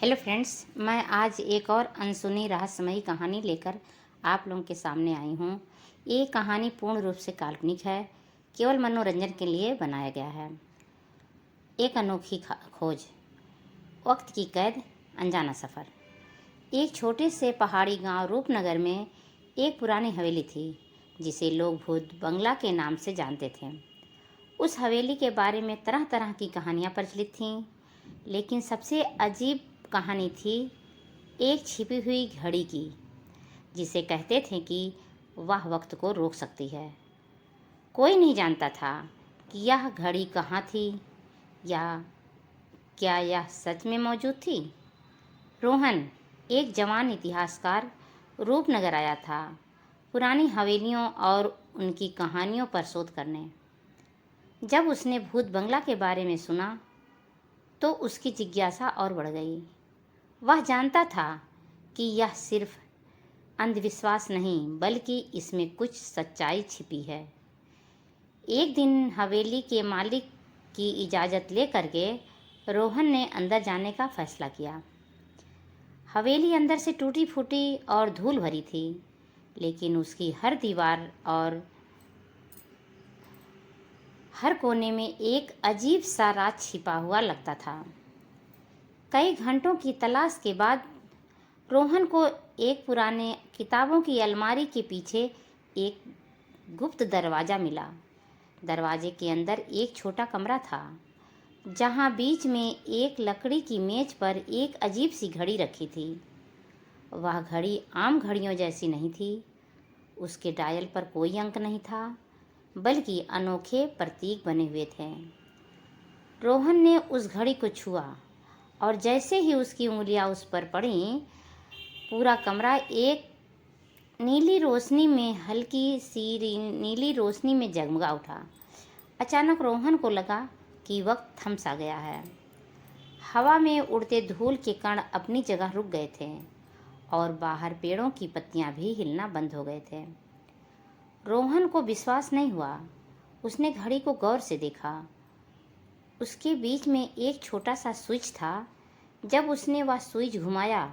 Hello friends, मैं आज एक और अनसुनी रहस्यमयी कहानी लेकर आप लोगों के सामने आई हूँ। ये कहानी पूर्ण रूप से काल्पनिक है, केवल मनोरंजन के लिए बनाया गया है। एक अनोखी खोज, वक्त की कैद, अनजाना सफ़र। एक छोटे से पहाड़ी गांव रूपनगर में एक पुरानी हवेली थी जिसे लोग भूत बंगला के नाम से जानते थे। उस हवेली के बारे में तरह तरह की कहानियाँ प्रचलित थीं, लेकिन सबसे अजीब कहानी थी एक छिपी हुई घड़ी की, जिसे कहते थे कि वह वक्त को रोक सकती है। कोई नहीं जानता था कि यह घड़ी कहाँ थी या क्या यह सच में मौजूद थी। रोहन, एक जवान इतिहासकार, रूपनगर आया था पुरानी हवेलियों और उनकी कहानियों पर शोध करने। जब उसने भूत बंगला के बारे में सुना तो उसकी जिज्ञासा और बढ़ गई। वह जानता था कि यह सिर्फ अंधविश्वास नहीं, बल्कि इसमें कुछ सच्चाई छिपी है। एक दिन हवेली के मालिक की इजाज़त लेकर के रोहन ने अंदर जाने का फैसला किया। हवेली अंदर से टूटी फूटी और धूल भरी थी, लेकिन उसकी हर दीवार और हर कोने में एक अजीब सा राज छिपा हुआ लगता था। कई घंटों की तलाश के बाद रोहन को एक पुराने किताबों की अलमारी के पीछे एक गुप्त दरवाज़ा मिला। दरवाजे के अंदर एक छोटा कमरा था, जहां बीच में एक लकड़ी की मेज पर एक अजीब सी घड़ी रखी थी। वह घड़ी आम घड़ियों जैसी नहीं थी। उसके डायल पर कोई अंक नहीं था, बल्कि अनोखे प्रतीक बने हुए थे। रोहन ने उस घड़ी को छुआ और जैसे ही उसकी उंगलियां उस पर पड़ीं, पूरा कमरा एक नीली रोशनी में, हल्की सी नीली रोशनी में जगमगा उठा। अचानक रोहन को लगा कि वक्त थम सा गया है। हवा में उड़ते धूल के कण अपनी जगह रुक गए थे और बाहर पेड़ों की पत्तियां भी हिलना बंद हो गए थे। रोहन को विश्वास नहीं हुआ। उसने घड़ी को गौर से देखा। उसके बीच में एक छोटा सा स्विच था। जब उसने वह स्विच घुमाया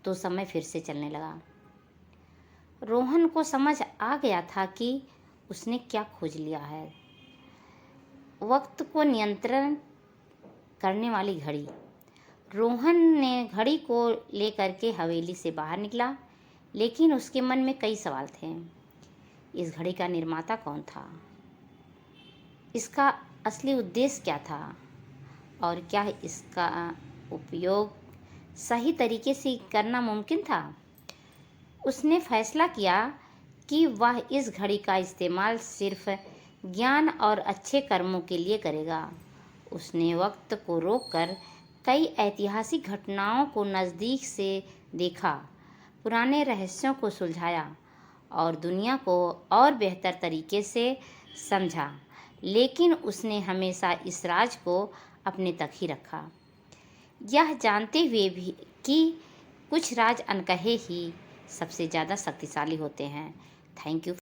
तो समय फिर से चलने लगा। रोहन को समझ आ गया था कि उसने क्या खोज लिया है, वक्त को नियंत्रण करने वाली घड़ी। रोहन ने घड़ी को लेकर के हवेली से बाहर निकला, लेकिन उसके मन में कई सवाल थे। इस घड़ी का निर्माता कौन था? इसका असली उद्देश्य क्या था? और क्या इसका उपयोग सही तरीके से करना मुमकिन था? उसने फैसला किया कि वह इस घड़ी का इस्तेमाल सिर्फ ज्ञान और अच्छे कर्मों के लिए करेगा। उसने वक्त को रोककर कई ऐतिहासिक घटनाओं को नज़दीक से देखा, पुराने रहस्यों को सुलझाया और दुनिया को और बेहतर तरीके से समझा। लेकिन उसने हमेशा इस राज को अपने तक ही रखा, यह जानते हुए भी कि कुछ राज अनकहे ही सबसे ज़्यादा शक्तिशाली होते हैं। Thank you.